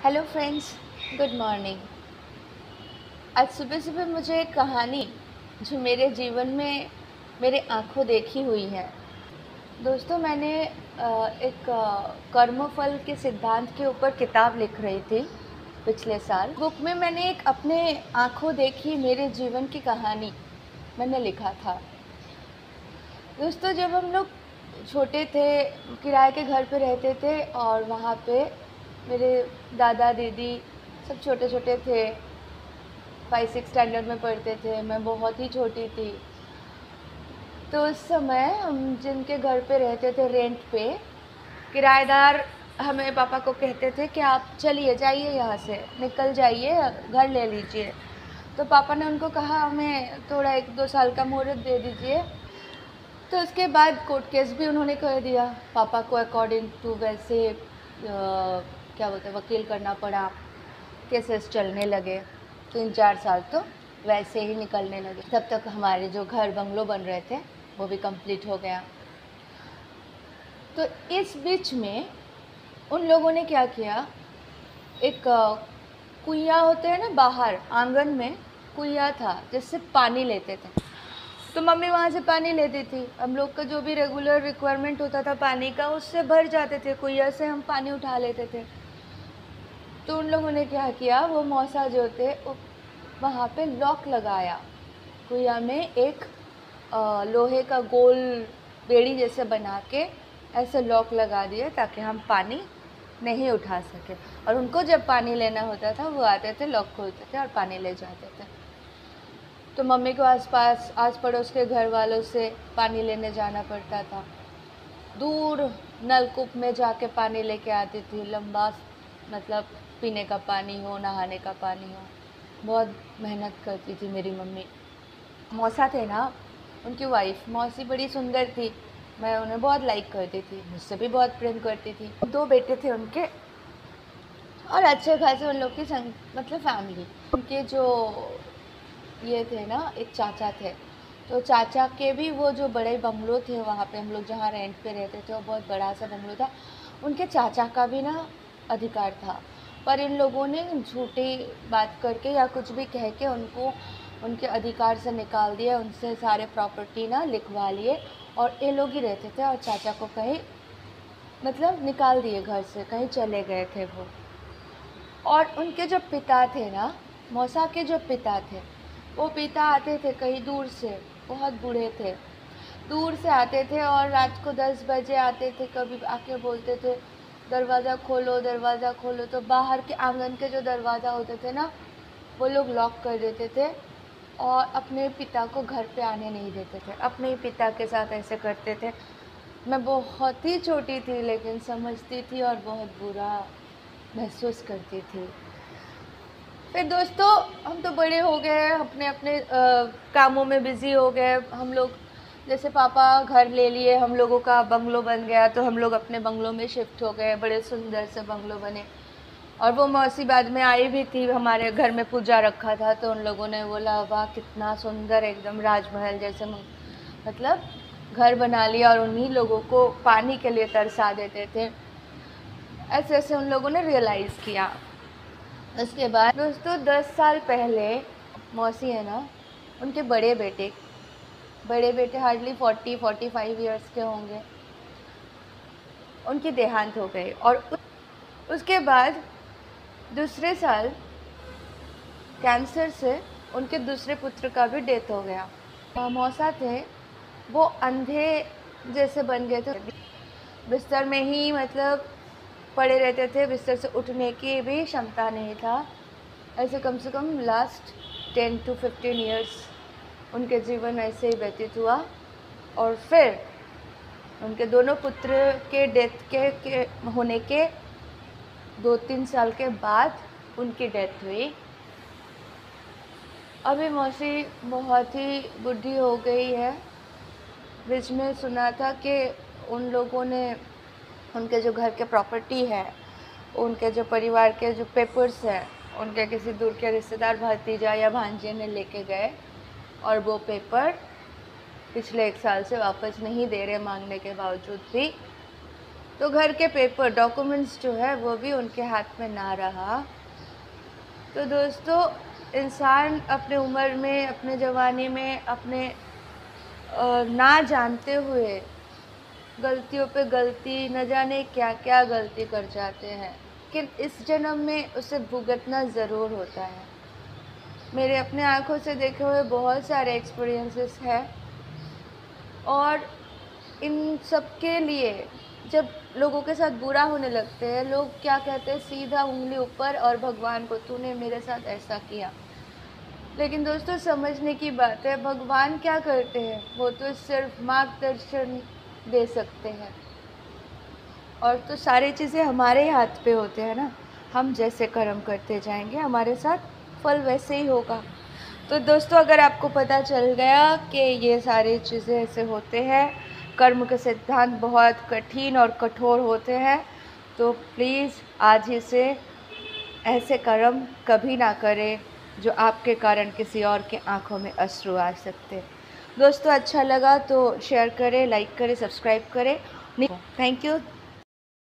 Hello friends, good morning. आज सुबह सुबह मुझे एक कहानी जो मेरे जीवन में मेरे आंखों देखी हुई है। दोस्तों, मैंने एक कर्मफल के सिद्धांत के ऊपर किताब लिख रही थी पिछले साल। बुक में मैंने एक अपने आंखों देखी मेरे जीवन की कहानी मैंने लिखा था। दोस्तों, जब हम लोग छोटे थे, किराए के घर पे रहते थे और वहाँ पे मेरे दादा दीदी सब छोटे छोटे थे। 5-6 स्टैंडर्ड में पढ़ते थे, मैं बहुत ही छोटी थी। तो उस समय हम जिनके घर पे रहते थे रेंट पे, किराएदार हमें पापा को कहते थे कि आप चलिए जाइए, यहाँ से निकल जाइए, घर ले लीजिए। तो पापा ने उनको कहा हमें थोड़ा 1-2 साल का मोहलत दे दीजिए। तो उसके बाद कोर्ट केस भी उन्होंने कर दिया। पापा को अकॉर्डिंग टू वैसे क्या बोलते हैं, वकील करना पड़ा। केसेस चलने लगे, 3-4 साल तो वैसे ही निकलने लगे। तब तक हमारे जो घर बंगलो बन रहे थे वो भी कंप्लीट हो गया। तो इस बीच में उन लोगों ने क्या किया, एक कुइयाँ होते हैं ना, बाहर आंगन में कुइयाँ था जिससे पानी लेते थे। तो मम्मी वहाँ से पानी लेती थी। हम लोग का जो भी रेगुलर रिक्वायरमेंट होता था पानी का, उससे भर जाते थे, कुइया से हम पानी उठा लेते थे। तो उन लोगों ने क्या किया, वो मौसा जो थे वहाँ पे लॉक लगाया। कुइया में एक लोहे का गोल बेड़ी जैसे बना के ऐसे लॉक लगा दिए ताकि हम पानी नहीं उठा सके। और उनको जब पानी लेना होता था वो आते थे, लॉक खोलते थे और पानी ले जाते थे। तो मम्मी को आस पड़ोस के घर वालों से पानी लेने जाना पड़ता था। दूर नलकूप में जाके पानी लेके आती थी, लंबा, मतलब पीने का पानी हो, नहाने का पानी हो। बहुत मेहनत करती थी मेरी मम्मी। मौसा थे ना, उनकी वाइफ मौसी बड़ी सुंदर थी। मैं उन्हें बहुत लाइक करती थी, मुझसे भी बहुत प्रेम करती थी। 2 बेटे थे उनके और अच्छे खासे उन लोग की मतलब फैमिली। उनके जो ये थे ना, एक चाचा थे। तो चाचा के भी वो जो बड़े बंगलो थे वहाँ पे, हम लोग जहाँ रेंट पे रहते थे, वो बहुत बड़ा सा बंगलो था। उनके चाचा का भी ना अधिकार था, पर इन लोगों ने झूठी बात करके या कुछ भी कह के उनको उनके अधिकार से निकाल दिया। उनसे सारे प्रॉपर्टी ना लिखवा लिए और ये लोग ही रहते थे। और चाचा को कहीं मतलब निकाल दिए घर से, कहीं चले गए थे वो। और उनके जो पिता थे ना, मौसा के जो पिता थे, वो पिता आते थे कहीं दूर से, बहुत बूढ़े थे, दूर से आते थे और रात को 10 बजे आते थे। कभी आके बोलते थे दरवाज़ा खोलो, दरवाज़ा खोलो। तो बाहर के आंगन के जो दरवाज़ा होते थे ना, वो लोग लॉक कर देते थे और अपने पिता को घर पे आने नहीं देते थे। अपने ही पिता के साथ ऐसे करते थे। मैं बहुत ही छोटी थी लेकिन समझती थी और बहुत बुरा महसूस करती थी। फिर दोस्तों, हम तो बड़े हो गए, अपने अपने कामों में बिज़ी हो गए। हम लोग जैसे पापा घर ले लिए, हम लोगों का बंगलो बन गया, तो हम लोग अपने बंगलो में शिफ्ट हो गए। बड़े सुंदर से बंगलो बने। और वो मौसी बाद में आई भी थी, हमारे घर में पूजा रखा था, तो उन लोगों ने बोला वाह कितना सुंदर, एकदम राजमहल जैसे मतलब घर बना लिया। और उन्हीं लोगों को पानी के लिए तरसा देते थे। ऐसे ऐसे उन लोगों ने रियलाइज़ किया। उसके बाद दोस्तों, 10 साल पहले मौसी है ना, उनके बड़े बेटे हार्डली 40-45 ईयर्स के होंगे, उनकी देहांत हो गई। और उसके बाद दूसरे साल कैंसर से उनके दूसरे पुत्र का भी डेथ हो गया। मौसा थे, वो अंधे जैसे बन गए थे। बिस्तर में ही मतलब पड़े रहते थे, बिस्तर से उठने की भी क्षमता नहीं था। ऐसे कम से कम लास्ट 10-15 ईयर्स उनके जीवन ऐसे ही व्यतीत हुआ। और फिर उनके दोनों पुत्र के डेथ के होने के 2-3 साल के बाद उनकी डेथ हुई। अभी मौसी बहुत ही बूढ़ी हो गई है। बीच में सुना था कि उन लोगों ने उनके जो घर के प्रॉपर्टी है, उनके जो परिवार के जो पेपर्स हैं, उनके किसी दूर के रिश्तेदार भतीजा या भांजे ने लेके गए और वो पेपर पिछले 1 साल से वापस नहीं दे रहे, मांगने के बावजूद भी। तो घर के पेपर डॉक्यूमेंट्स जो है वो भी उनके हाथ में ना रहा। तो दोस्तों, इंसान अपने उम्र में, अपने जवानी में, अपने ना जानते हुए गलतियों पे गलती, न जाने क्या क्या गलती कर जाते हैं, लेकिन इस जन्म में उसे भुगतना ज़रूर होता है। मेरे अपने आँखों से देखे हुए बहुत सारे एक्सपीरियंसेस हैं, और इन सब के लिए जब लोगों के साथ बुरा होने लगते हैं, लोग क्या कहते हैं, सीधा उंगली ऊपर और भगवान को, तूने मेरे साथ ऐसा किया। लेकिन दोस्तों, समझने की बात है, भगवान क्या करते हैं, वो तो सिर्फ मार्गदर्शन दे सकते हैं, और तो सारी चीज़ें हमारे हाथ पे होते हैं ना। हम जैसे कर्म करते जाएंगे, हमारे साथ फल वैसे ही होगा। तो दोस्तों, अगर आपको पता चल गया कि ये सारी चीज़ें ऐसे होते हैं, कर्म के सिद्धांत बहुत कठिन और कठोर होते हैं, तो प्लीज़ आज ही से ऐसे कर्म कभी ना करें जो आपके कारण किसी और के आंखों में अश्रु आ सकते। दोस्तों, अच्छा लगा तो शेयर करें, लाइक करें, सब्सक्राइब करें। Thank you.